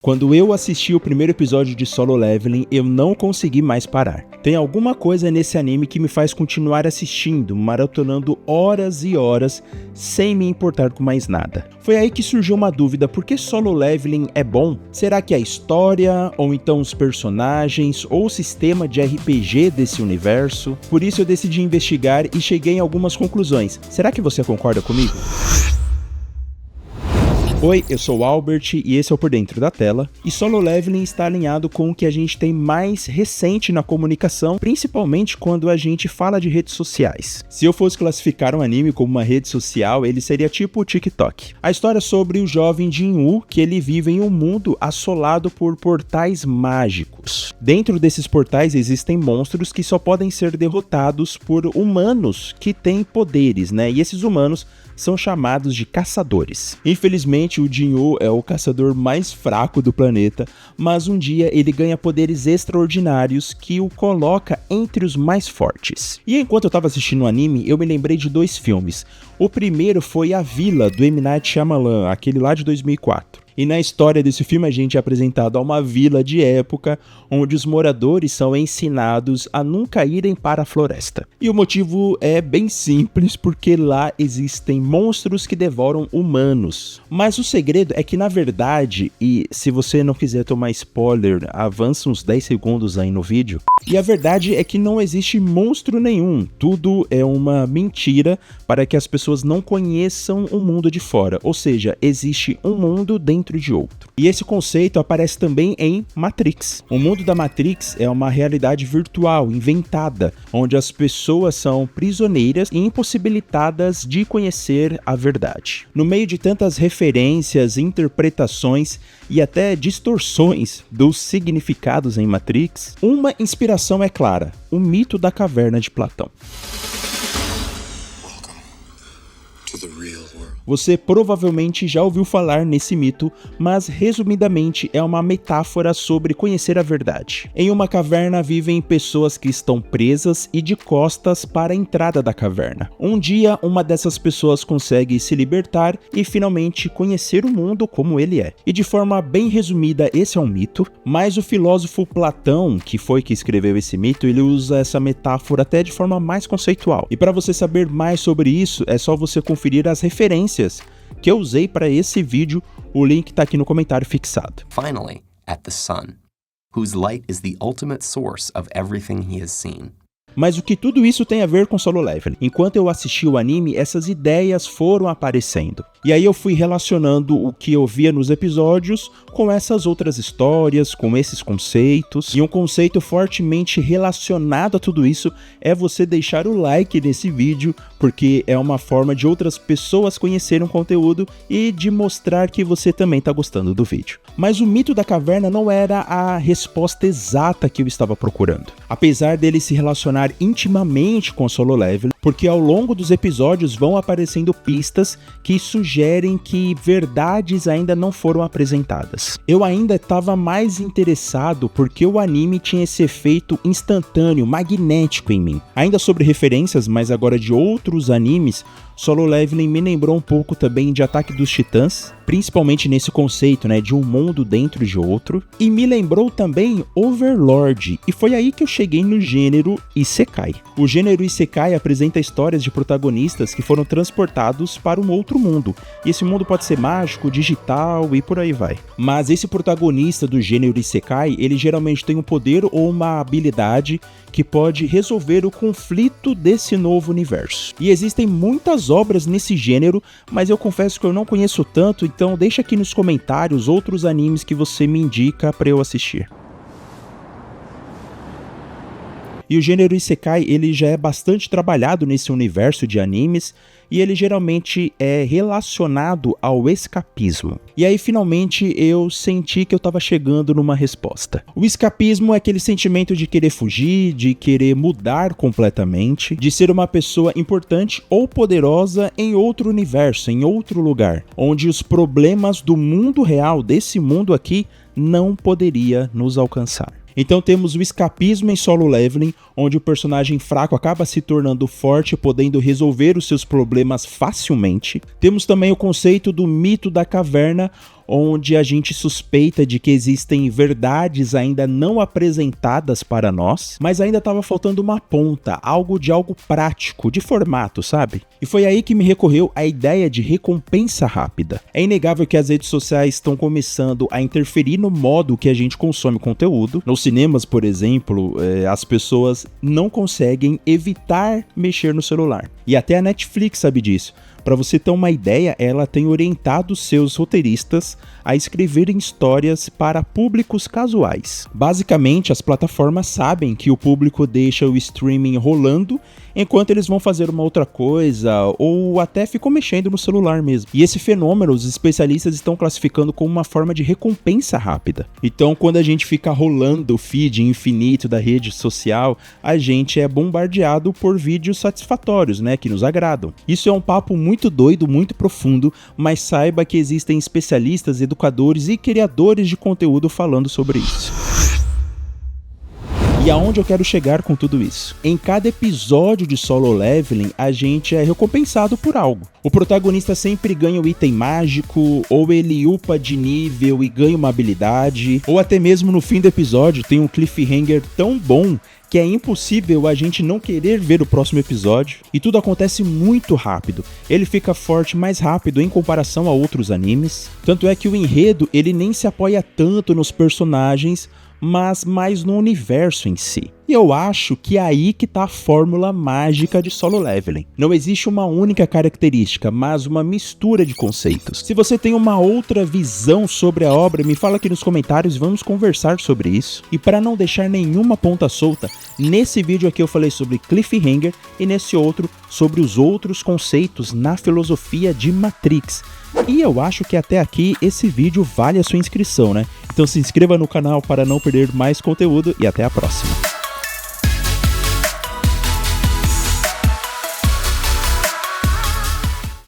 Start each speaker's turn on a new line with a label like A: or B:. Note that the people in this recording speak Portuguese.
A: Quando eu assisti o primeiro episódio de Solo Leveling, eu não consegui mais parar. Tem alguma coisa nesse anime que me faz continuar assistindo, maratonando horas e horas, sem me importar com mais nada. Foi aí que surgiu uma dúvida, por que Solo Leveling é bom? Será que é a história, ou então os personagens, ou o sistema de RPG desse universo? Por isso eu decidi investigar e cheguei em algumas conclusões. Será que você concorda comigo? Oi, eu sou o Albert e esse é o Por Dentro da Tela, e Solo Leveling está alinhado com o que a gente tem mais recente na comunicação, principalmente quando a gente fala de redes sociais. Se eu fosse classificar um anime como uma rede social, ele seria tipo o TikTok. A história é sobre o jovem Jin-Woo, que ele vive em um mundo assolado por portais mágicos. Dentro desses portais existem monstros que só podem ser derrotados por humanos que têm poderes, né? E esses humanos são chamados de caçadores. Infelizmente, o Jin-Woo é o caçador mais fraco do planeta, mas um dia ele ganha poderes extraordinários que o coloca entre os mais fortes. E enquanto eu estava assistindo o anime, eu me lembrei de dois filmes. O primeiro foi A Vila, do M. Night Shyamalan, aquele lá de 2004. E na história desse filme a gente é apresentado a uma vila de época onde os moradores são ensinados a nunca irem para a floresta. E o motivo é bem simples, porque lá existem monstros que devoram humanos. Mas o segredo é que na verdade, e se você não quiser tomar spoiler, avança uns 10 segundos aí no vídeo. E a verdade é que não existe monstro nenhum, tudo é uma mentira para que as pessoas não conheçam o mundo de fora, ou seja, existe um mundo dentro de outro. E esse conceito aparece também em Matrix. O mundo da Matrix é uma realidade virtual, inventada, onde as pessoas são prisioneiras e impossibilitadas de conhecer a verdade. No meio de tantas referências, interpretações e até distorções dos significados em Matrix, uma inspiração é clara: o mito da caverna de Platão. Você provavelmente já ouviu falar nesse mito, mas resumidamente é uma metáfora sobre conhecer a verdade. Em uma caverna vivem pessoas que estão presas e de costas para a entrada da caverna. Um dia, uma dessas pessoas consegue se libertar e finalmente conhecer o mundo como ele é. E de forma bem resumida, esse é um mito, mas o filósofo Platão, que foi que escreveu esse mito, ele usa essa metáfora até de forma mais conceitual. E para você saber mais sobre isso, é só você conferir as referências que eu usei para esse vídeo, o link tá aqui no comentário fixado.
B: Finally, at the sun, whose light is the ultimate source of everything he has seen.
A: Mas o que tudo isso tem a ver com Solo Leveling? Enquanto eu assisti o anime, essas ideias foram aparecendo. E aí eu fui relacionando o que eu via nos episódios com essas outras histórias, com esses conceitos. E um conceito fortemente relacionado a tudo isso é você deixar o like nesse vídeo, porque é uma forma de outras pessoas conhecerem o conteúdo e de mostrar que você também está gostando do vídeo. Mas o mito da caverna não era a resposta exata que eu estava procurando. Apesar dele se relacionar intimamente com Solo Leveling, porque ao longo dos episódios vão aparecendo pistas que sugerem que verdades ainda não foram apresentadas. Eu ainda estava mais interessado porque o anime tinha esse efeito instantâneo, magnético em mim. Ainda sobre referências, mas agora de outros animes, Solo Leveling me lembrou um pouco também de Ataque dos Titãs, principalmente nesse conceito, né, de um mundo dentro de outro, e me lembrou também Overlord, e foi aí que eu cheguei no gênero Isekai. O gênero Isekai apresenta histórias de protagonistas que foram transportados para um outro mundo, e esse mundo pode ser mágico, digital e por aí vai. Mas esse protagonista do gênero Isekai, ele geralmente tem um poder ou uma habilidade que pode resolver o conflito desse novo universo. E existem muitas obras nesse gênero, mas eu confesso que eu não conheço tanto, então deixa aqui nos comentários outros animes que você me indica para eu assistir. E o gênero Isekai, ele já é bastante trabalhado nesse universo de animes, e ele geralmente é relacionado ao escapismo. E aí, finalmente, eu senti que eu estava chegando numa resposta. O escapismo é aquele sentimento de querer fugir, de querer mudar completamente, de ser uma pessoa importante ou poderosa em outro universo, em outro lugar, onde os problemas do mundo real, desse mundo aqui, não poderia nos alcançar. Então temos o escapismo em Solo Leveling, onde o personagem fraco acaba se tornando forte, podendo resolver os seus problemas facilmente. Temos também o conceito do mito da caverna, onde a gente suspeita de que existem verdades ainda não apresentadas para nós, mas ainda estava faltando uma ponta, algo prático, de formato, sabe? E foi aí que me recorreu a ideia de recompensa rápida. É inegável que as redes sociais estão começando a interferir no modo que a gente consome conteúdo. Nos cinemas, por exemplo, as pessoas não conseguem evitar mexer no celular. E até a Netflix sabe disso. Para você ter uma ideia, ela tem orientado seus roteiristas a escreverem histórias para públicos casuais. Basicamente, as plataformas sabem que o público deixa o streaming rolando enquanto eles vão fazer uma outra coisa ou até ficam mexendo no celular mesmo. E esse fenômeno os especialistas estão classificando como uma forma de recompensa rápida. Então, quando a gente fica rolando o feed infinito da rede social, a gente é bombardeado por vídeos satisfatórios, né, que nos agradam. Isso é um papo muito doido, muito profundo, mas saiba que existem especialistas, educadores e criadores de conteúdo falando sobre isso. E aonde eu quero chegar com tudo isso? Em cada episódio de Solo Leveling, a gente é recompensado por algo. O protagonista sempre ganha um item mágico, ou ele upa de nível e ganha uma habilidade, ou até mesmo no fim do episódio tem um cliffhanger tão bom que é impossível a gente não querer ver o próximo episódio, e tudo acontece muito rápido. Ele fica forte mais rápido em comparação a outros animes, tanto é que o enredo ele nem se apoia tanto nos personagens, mas mais no universo em si. E eu acho que é aí que tá a fórmula mágica de Solo Leveling. Não existe uma única característica, mas uma mistura de conceitos. Se você tem uma outra visão sobre a obra, me fala aqui nos comentários, vamos conversar sobre isso. E para não deixar nenhuma ponta solta, nesse vídeo aqui eu falei sobre cliffhanger e nesse outro sobre os outros conceitos na filosofia de Matrix. E eu acho que até aqui esse vídeo vale a sua inscrição, né? Então se inscreva no canal para não perder mais conteúdo e até a próxima.